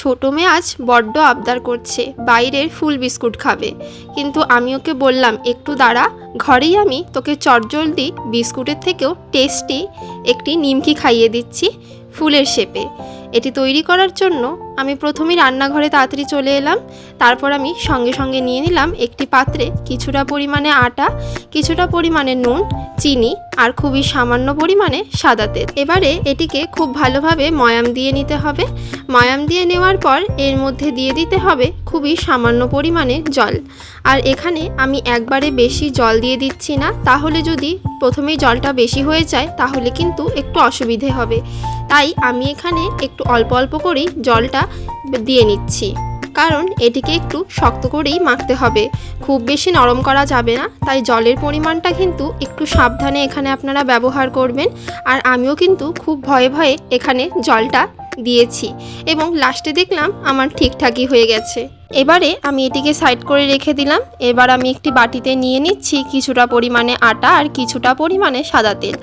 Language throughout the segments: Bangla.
ছোট মেয়ে আজ বড্ড আবদার করছে বাইরের ফুল বিস্কুট খাবে, কিন্তু আমি ওকে বললাম একটু দাঁড়া, ঘরেই আমি তোকে চটজলদি বিস্কুটের থেকেও টেস্টি একটি নিমকি খাইয়ে দিচ্ছি ফুলের শেপে। এটি তৈরি করার জন্য আমি প্রথমেই রান্নাঘরে তাড়াতাড়ি চলে এলাম। তারপর আমি সঙ্গে সঙ্গে নিয়ে নিলাম একটি পাত্রে কিছুটা পরিমাণে আটা, কিছুটা পরিমাণে নুন, চিনি আর খুবই সামান্য পরিমাণে সাদা তেল। এবারে এটিকে খুব ভালোভাবে ময়াম দিয়ে নিতে হবে। ময়াম দিয়ে নেওয়ার পর এর মধ্যে দিয়ে দিতে হবে খুবই সামান্য পরিমাণে জল। আর এখানে আমি একবারে বেশি জল দিয়ে দিচ্ছি না, তাহলে যদি প্রথমেই জলটা বেশি হয়ে যায় তাহলে কিন্তু একটু অসুবিধে হবে। তাই আমি এখানে একটু অল্প অল্প করেই জলটা দিয়ে নিচ্ছি, কারণ এটিকে একটু শক্ত করেই মাখতে হবে, খুব বেশি নরম করা যাবে না। তাই জলের পরিমাণটা কিন্তু একটু সাবধানে এখানে আপনারা ব্যবহার করবেন। আর আমিও কিন্তু খুব ভয়ে ভয়ে এখানে জলটা দিয়েছি এবং লাস্টে দেখলাম আমার ঠিকঠাকই হয়ে গেছে। এবারে আমি এটিকে সাইড করে রেখে দিলাম। এবার আমি একটি বাটিতে নিয়ে নিচ্ছি কিছুটা পরিমাণে আটা আর কিছুটা পরিমাণে সাদা তেল।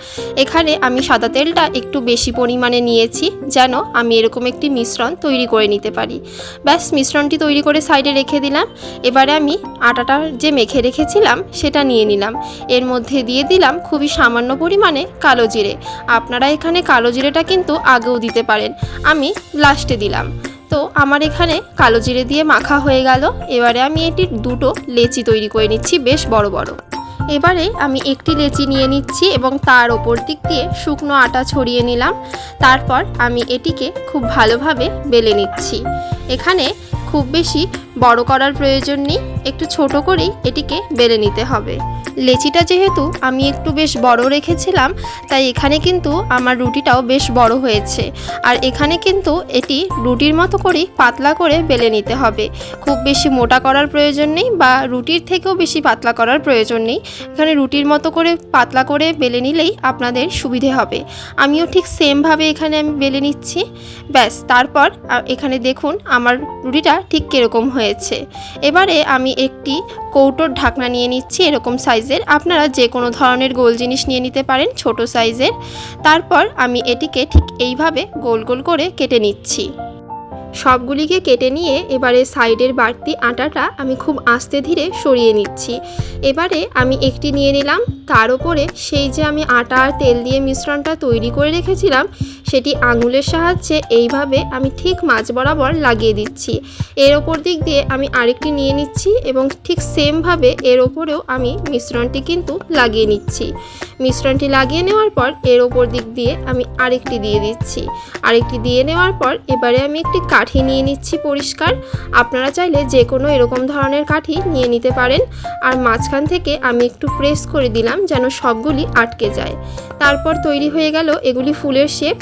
এখানে আমি সাদা তেলটা একটু বেশি পরিমাণে নিয়েছি, যেন আমি এরকম একটি মিশ্রণ তৈরি করে নিতে পারি। ব্যাস, মিশ্রণটি তৈরি করে সাইডে রেখে দিলাম। এবারে আমি আটাটা যে মেখে রেখেছিলাম সেটা নিয়ে নিলাম। এর মধ্যে দিয়ে দিলাম খুবই সামান্য পরিমাণে কালো জিরে। আপনারা এখানে কালো জিরেটা কিন্তু আগেও দিতে পারেন, আমি লাস্টে দিলাম। তো আমার এখানে কালো জিরে দিয়ে মাখা হয়ে গেল। এবারে আমি এটির দুটো লেচি তৈরি করে নিচ্ছি, বেশ বড় বড়। এবারে আমি একটি লেচি নিয়ে নিচ্ছি এবং তার ওপর দিক দিয়ে শুকনো আটা ছড়িয়ে নিলাম। তারপর আমি এটিকে খুব ভালোভাবে বেলে নিচ্ছি। এখানে খুব বেশি বড় করার প্রয়োজন নেই, একটু ছোট করেই এটিকে বেলে নিতে হবে। লেচিটা যেহেতু আমি একটু বেশ বড় রেখেছিলাম, তাই এখানে কিন্তু আমার রুটিটাও বেশ বড় হয়েছে। আর এখানে কিন্তু এটি রুটির মতো করেই পাতলা করে বেলে নিতে হবে, খুব বেশি মোটা করার প্রয়োজন নেই বা রুটির থেকেও বেশি পাতলা করার প্রয়োজন নেই। এখানে রুটির মতো করে পাতলা করে বেলে নিলেই আপনাদের সুবিধে হবে। আমিও ঠিক সেমভাবে এখানে আমি বেলে নিচ্ছি। ব্যাস, তারপর এখানে দেখুন আমার রুটিটা ঠিক কীরকম হয়েছে। এবারে আমি একটি কৌটোর ঢাকনা নিয়ে নিচ্ছি এরকম সাইজের। আপনারা যে কোনো ধরনের গোল জিনিস নিয়ে নিতে পারেন, ছোট সাইজের। তারপর আমি এটিকে ঠিক এইভাবে গোল গোল করে কেটে নিচ্ছি। সবগুলিকে কেটে নিয়ে এবারে সাইডের বাড়তি আটাটা আমি খুব আস্তে ধীরে সরিয়ে নিচ্ছি। এবারে আমি একটি নিয়ে নিলাম, তার উপরে সেই যে আমি আটা আর তেল দিয়ে মিশ্রণটা তৈরি করে রেখেছিলাম সেটি আঙুলের সাহায্যে এইভাবে আমি ঠিক মাঝ বরাবর লাগিয়ে দিচ্ছি। এর ওপর দিক দিয়ে আমি আরেকটি নিয়ে নিচ্ছি এবং ঠিক সেমভাবে এর ওপরেও আমি মিশ্রণটি কিন্তু লাগিয়ে নিচ্ছি। মিশ্রণটি লাগিয়ে নেওয়ার পর এর ওপর দিক দিয়ে আমি আরেকটি দিয়ে দিচ্ছি। আরেকটি দিয়ে নেওয়ার পর এবারে আমি একটি কাঠি নিয়ে নিচ্ছি পরিষ্কার। আপনারা চাইলে যে কোনো এরকম ধরনের কাঠি নিয়ে নিতে পারেন। আর মাঝখান থেকে আমি একটু প্রেস করে দিলাম যেন সবগুলি আটকে যায়। তারপর তৈরি হয়ে গেল এগুলি ফুলের শেপ।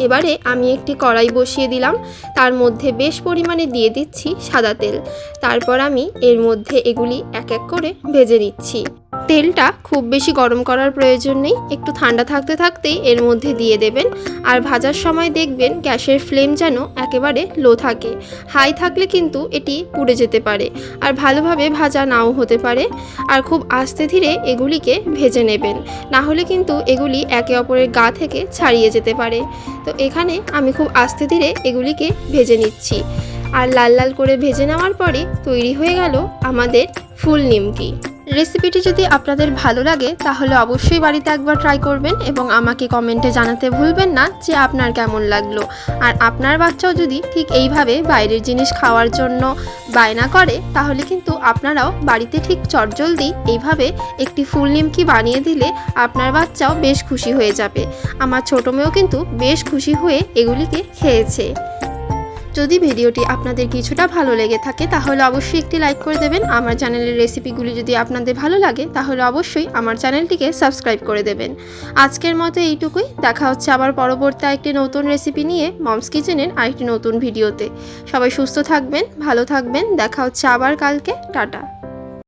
এবারে আমি একটি কড়াই বসিয়ে দিলাম, তার মধ্যে বেশ পরিমাণে দিয়ে দিচ্ছি সাদা তেল। তারপর আমি এর মধ্যে এগুলি এক এক করে ভেজে নিচ্ছি। তেলটা খুব বেশি গরম করার প্রয়োজন নেই, একটু ঠান্ডা থাকতে থাকতেই এর মধ্যে দিয়ে দেবেন। আর ভাজার সময় দেখবেন গ্যাসের ফ্লেম যেন একেবারে লো থাকে, হাই থাকলে কিন্তু এটি পুড়ে যেতে পারে আর ভালোভাবে ভাজা নাও হতে পারে। আর খুব আস্তে ধীরে এগুলিকে ভেজে নেবেন, না হলে কিন্তু এগুলি একে অপরের গা থেকে ছাড়িয়ে যেতে পারে। তো এখানে আমি খুব আস্তে ধীরে এগুলিকে ভেজে নিচ্ছি। আর লাল লাল করে ভেজে নেওয়ার পরে তৈরি হয়ে গেল আমাদের ফুল নিমকি। রেসিপিটি যদি আপনাদের ভালো লাগে তাহলে অবশ্যই বাড়িতে একবার ট্রাই করবেন এবং আমাকে কমেন্টে জানাতে ভুলবেন না যে আপনার কেমন লাগলো। আর আপনার বাচ্চাও যদি ঠিক এইভাবে বাইরের জিনিস খাওয়ার জন্য বায়না করে তাহলে কিন্তু আপনারাও বাড়িতে ঠিক চটজলদি এইভাবে একটি ফুল নিমকি বানিয়ে দিলে আপনার বাচ্চাও বেশ খুশি হয়ে যাবে। আমার ছোটো মেয়েও কিন্তু বেশ খুশি হয়ে এগুলিকে খেয়েছে। যদি ভিডিওটি আপনাদের কিছুটা ভালো লেগে থাকে তাহলে অবশ্যই একটি লাইক করে দেবেন। আমার চ্যানেলের রেসিপিগুলি যদি আপনাদের ভালো লাগে তাহলে অবশ্যই আমার চ্যানেলটিকে সাবস্ক্রাইব করে দেবেন। আজকের মতো এইটুকুই, দেখা হচ্ছে আবার পরবর্তী একটি নতুন রেসিপি নিয়ে মমস কিচেনের আরেকটি নতুন ভিডিওতে। সবাই সুস্থ থাকবেন, ভালো থাকবেন, দেখা হচ্ছে আবার কালকে। টাটা।